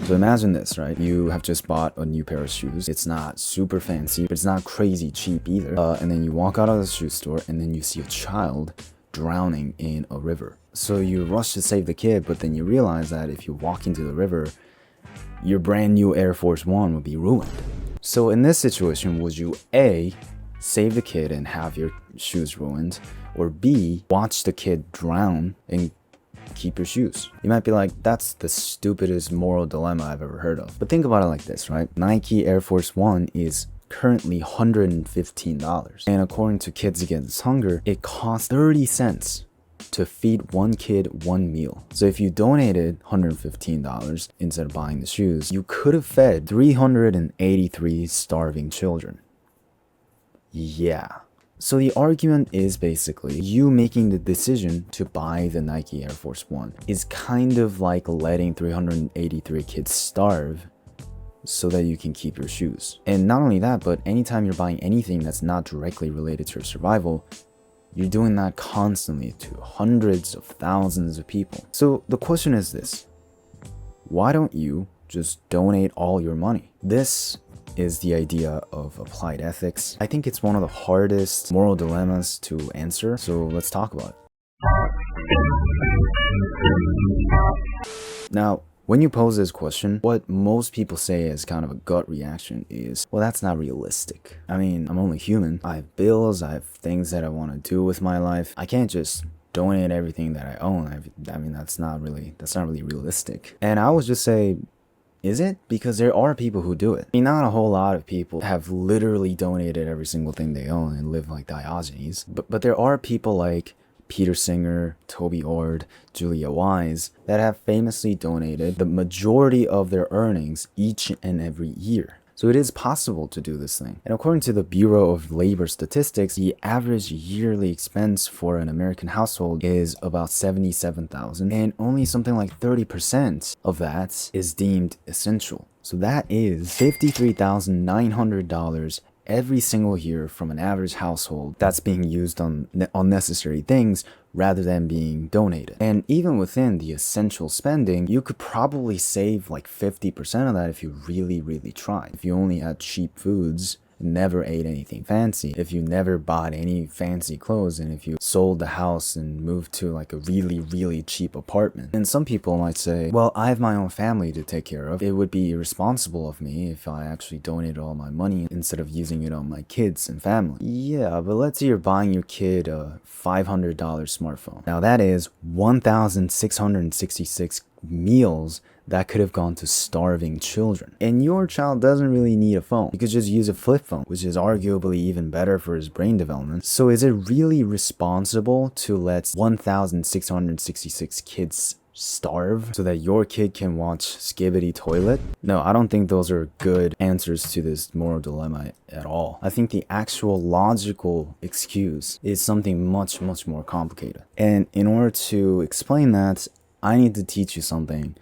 So imagine this, right? You have just bought a new pair of shoes. It's not super fancy, but it's not crazy cheap either. And then you walk out of the shoe store and then you see a child drowning in a river. So you rush to save the kid, but then you realize that if you walk into the river, your brand new Air Force One would be ruined. So in this situation, would you A, save the kid and have your shoes ruined, or B, watch the kid drown and keep your shoes? You might be like, that's the stupidest moral dilemma I've ever heard of. But think about it like this, right? Nike Air Force One is currently $115. And according to Kids Against Hunger, it costs 30 cents to feed one kid one meal. So if you donated $115 instead of buying the shoes, you could have fed 383 starving children. Yeah. So the argument is basically you making the decision to buy the Nike Air Force One is kind of like letting 383 kids starve so that you can keep your shoes. And not only that, but anytime you're buying anything that's not directly related to your survival, you're doing that constantly to hundreds of thousands of people. So the question is this: why don't you just donate all your money? This is the idea of applied ethics. I think it's one of the hardest moral dilemmas to answer, so let's talk about it. Now, when you pose this question, what most people say as kind of a gut reaction is, well, that's not realistic. I mean, I'm only human. I have bills, I have things that I want to do with my life. I can't just donate everything that I own. I mean, that's not really realistic. And I would just say, is it? Because there are people who do it. I mean, not a whole lot of people have literally donated every single thing they own and live like Diogenes. But there are people like Peter Singer, Toby Ord, Julia Wise that have famously donated the majority of their earnings each and every year. So it is possible to do this thing. And according to the Bureau of Labor Statistics, the average yearly expense for an American household is about $77,000, and only something like 30% of that is deemed essential. So that is $53,900 every single year from an average household that's being used on unnecessary things rather than being donated. And even within the essential spending, you could probably save like 50% of that if you really tried. If you only had cheap foods, never ate anything fancy, if you never bought any fancy clothes, and if you sold the house and moved to like a really cheap apartment. And some people might say, well, I have my own family to take care of. It would be irresponsible of me if I actually donated all my money instead of using it on my kids and family. Yeah, but let's say you're buying your kid a $500 smartphone. Now that is 1,666 meals that could have gone to starving children. And your child doesn't really need a phone. You could just use a flip phone, which is arguably even better for his brain development. So is it really responsible to let 1,666 kids starve so that your kid can watch Skibidi Toilet? No, I don't think those are good answers to this moral dilemma at all. I think the actual logical excuse is something much more complicated. And in order to explain that, I need to teach you something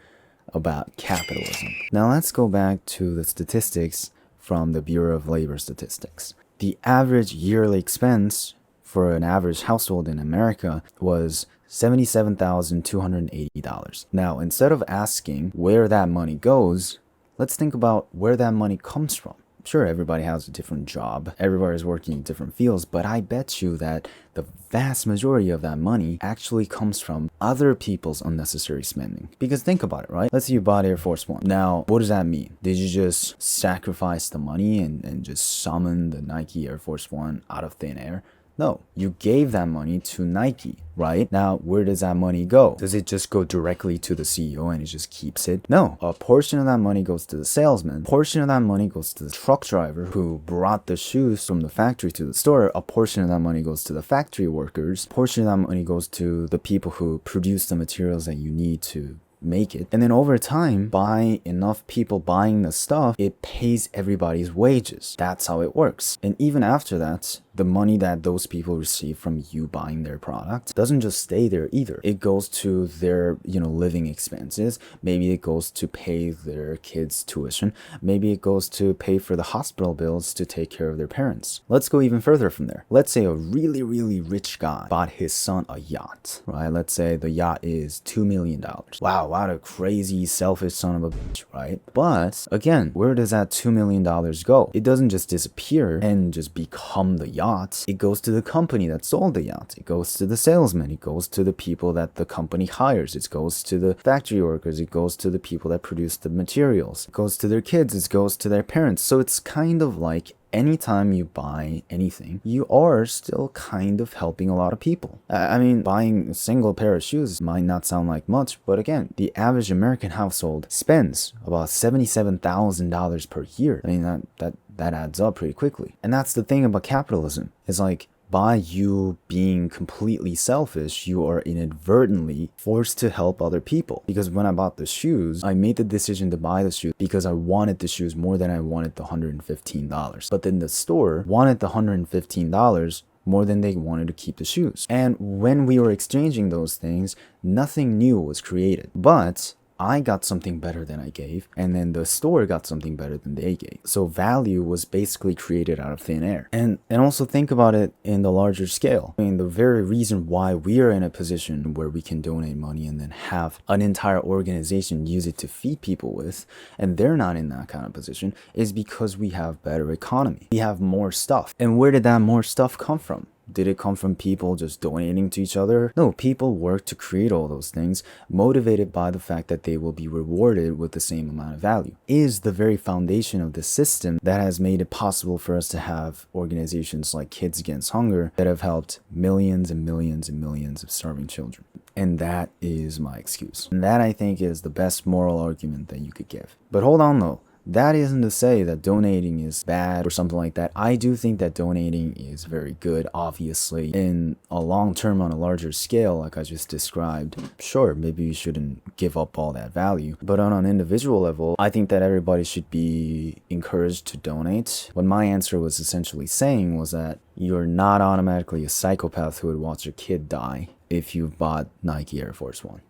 about capitalism. Now let's go back to the statistics from the Bureau of Labor Statistics. The average yearly expense for an average household in America was $77,280. Now, instead of asking where that money goes, let's think about where that money comes from. Sure, everybody has a different job, everybody's working in different fields, but I bet you that the vast majority of that money actually comes from other people's unnecessary spending. Because think about it, right? Let's say you bought Air Force One. Now, what does that mean? Did you just sacrifice the money and just summon the Nike Air Force One out of thin air? No, you gave that money to Nike, right? Now, where does that money go? Does it just go directly to the CEO and he just keeps it? No, a portion of that money goes to the salesman. A portion of that money goes to the truck driver who brought the shoes from the factory to the store. A portion of that money goes to the factory workers. A portion of that money goes to the people who produce the materials that you need to make it. And then over time, by enough people buying the stuff, it pays everybody's wages. That's how it works. And even after that, the money that those people receive from you buying their product doesn't just stay there either. It goes to their, living expenses. Maybe it goes to pay their kids' tuition. Maybe it goes to pay for the hospital bills to take care of their parents. Let's go even further from there. Let's say a really, really rich guy bought his son a yacht, right? Let's say the yacht is $2 million. Wow, what a crazy, selfish son of a bitch, right? But again, where does that $2 million go? It doesn't just disappear and just become the yacht. It goes to the company that sold the yacht. It goes to the salesman. It goes to the people that the company hires. It goes to the factory workers. It goes to the people that produce the materials. It goes to their kids. It goes to their parents. So it's kind of like anytime you buy anything, you are still kind of helping a lot of people. I mean, buying a single pair of shoes might not sound like much, but again, the average American household spends about $77,000 per year. I mean, that adds up pretty quickly. And that's the thing about capitalism. It's like, by you being completely selfish, you are inadvertently forced to help other people. Because when I bought the shoes, I made the decision to buy the shoes because I wanted the shoes more than I wanted the $115. But then the store wanted the $115 more than they wanted to keep the shoes. And when we were exchanging those things, nothing new was created. But I got something better than I gave, and then the store got something better than they gave. So value was basically created out of thin air. And also think about it in the larger scale. I mean, the very reason why we are in a position where we can donate money and then have an entire organization use it to feed people with, and they're not in that kind of position, is because we have better economy. We have more stuff. And where did that more stuff come from? Did it come from people just donating to each other? No, people work to create all those things, motivated by the fact that they will be rewarded with the same amount of value. It is the very foundation of the system that has made it possible for us to have organizations like Kids Against Hunger that have helped millions and millions and millions of starving children. And that is my excuse. And that, I think, is the best moral argument that you could give. But hold on though. That isn't to say that donating is bad or something like that. I do think that donating is very good, obviously. In a long term, on a larger scale, like I just described, sure, maybe you shouldn't give up all that value. But on an individual level, I think that everybody should be encouraged to donate. What my answer was essentially saying was that you're not automatically a psychopath who would watch your kid die if you bought Nike Air Force One.